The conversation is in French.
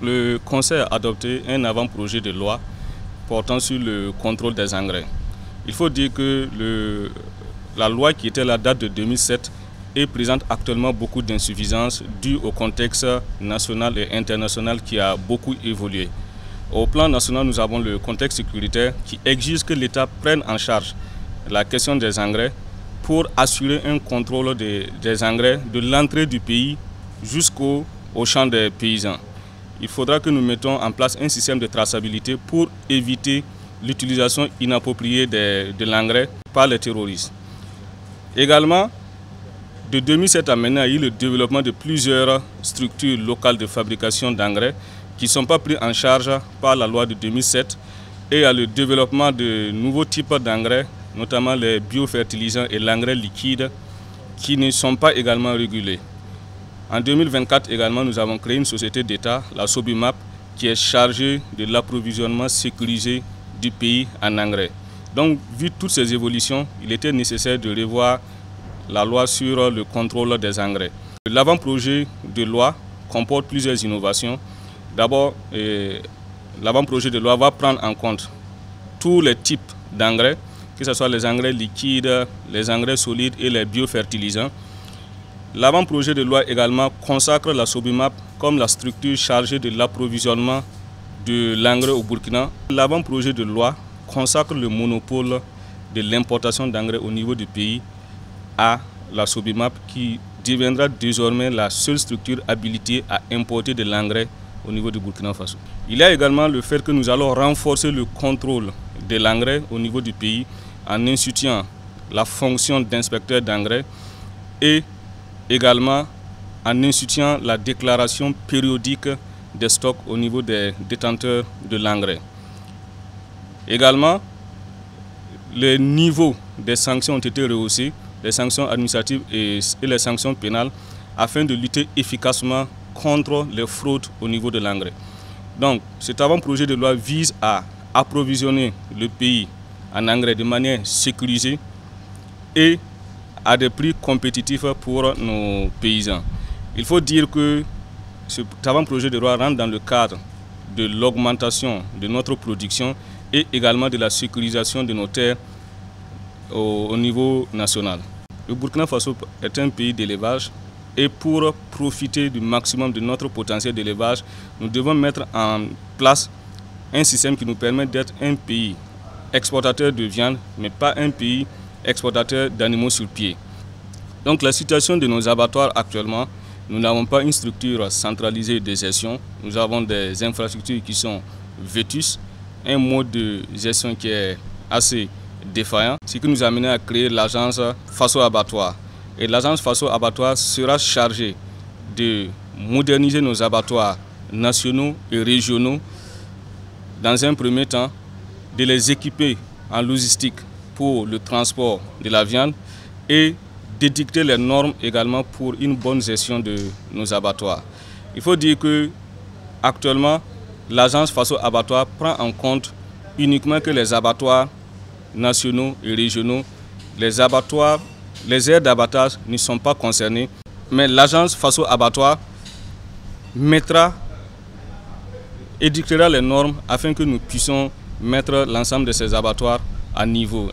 Le Conseil a adopté un avant-projet de loi portant sur le contrôle des engrais. Il faut dire que la loi qui était là date de 2007 et présente actuellement beaucoup d'insuffisances dues au contexte national et international qui a beaucoup évolué. Au plan national, nous avons le contexte sécuritaire qui exige que l'État prenne en charge la question des engrais pour assurer un contrôle des engrais de l'entrée du pays jusqu'au champ des paysans. Il faudra que nous mettons en place un système de traçabilité pour éviter l'utilisation inappropriée de l'engrais par les terroristes. Également, de 2007 à maintenant, il y a eu le développement de plusieurs structures locales de fabrication d'engrais qui ne sont pas pris en charge par la loi de 2007 et il y a le développement de nouveaux types d'engrais, notamment les biofertilisants et l'engrais liquide qui ne sont pas également régulés. En 2024 également, nous avons créé une société d'État, la Sobimap, qui est chargée de l'approvisionnement sécurisé du pays en engrais. Donc, vu toutes ces évolutions, il était nécessaire de revoir la loi sur le contrôle des engrais. L'avant-projet de loi comporte plusieurs innovations. D'abord, l'avant-projet de loi va prendre en compte tous les types d'engrais, que ce soit les engrais liquides, les engrais solides et les biofertilisants. L'avant-projet de loi également consacre la Sobimap comme la structure chargée de l'approvisionnement de l'engrais au Burkina. L'avant-projet de loi consacre le monopole de l'importation d'engrais au niveau du pays à la Sobimap qui deviendra désormais la seule structure habilitée à importer de l'engrais au niveau du Burkina Faso. Il y a également le fait que nous allons renforcer le contrôle de l'engrais au niveau du pays en instituant la fonction d'inspecteur d'engrais et également en instituant la déclaration périodique des stocks au niveau des détenteurs de l'engrais. Également, les niveaux des sanctions ont été rehaussés, les sanctions administratives et les sanctions pénales, afin de lutter efficacement contre les fraudes au niveau de l'engrais. Donc, cet avant-projet de loi vise à approvisionner le pays en engrais de manière sécurisée et à des prix compétitifs pour nos paysans. Il faut dire que cet avant-projet de loi rentre dans le cadre de l'augmentation de notre production et également de la sécurisation de nos terres au niveau national. Le Burkina Faso est un pays d'élevage et pour profiter du maximum de notre potentiel d'élevage, nous devons mettre en place un système qui nous permet d'être un pays exportateur de viande, mais pas un pays exportateur d'animaux sur pied. Donc la situation de nos abattoirs actuellement, nous n'avons pas une structure centralisée de gestion. Nous avons des infrastructures qui sont vétustes, un mode de gestion qui est assez défaillant, ce qui nous a amené à créer l'agence Faso Abattoir. Et l'agence Faso Abattoir sera chargée de moderniser nos abattoirs nationaux et régionaux dans un premier temps, de les équiper en logistique pour le transport de la viande et d'édicter les normes également pour une bonne gestion de nos abattoirs. Il faut dire que actuellement, l'agence Faso Abattoir prend en compte uniquement que les abattoirs nationaux et régionaux, les aires d'abattage ne sont pas concernées, mais l'agence Faso Abattoir édictera les normes afin que nous puissions mettre l'ensemble de ces abattoirs à niveau.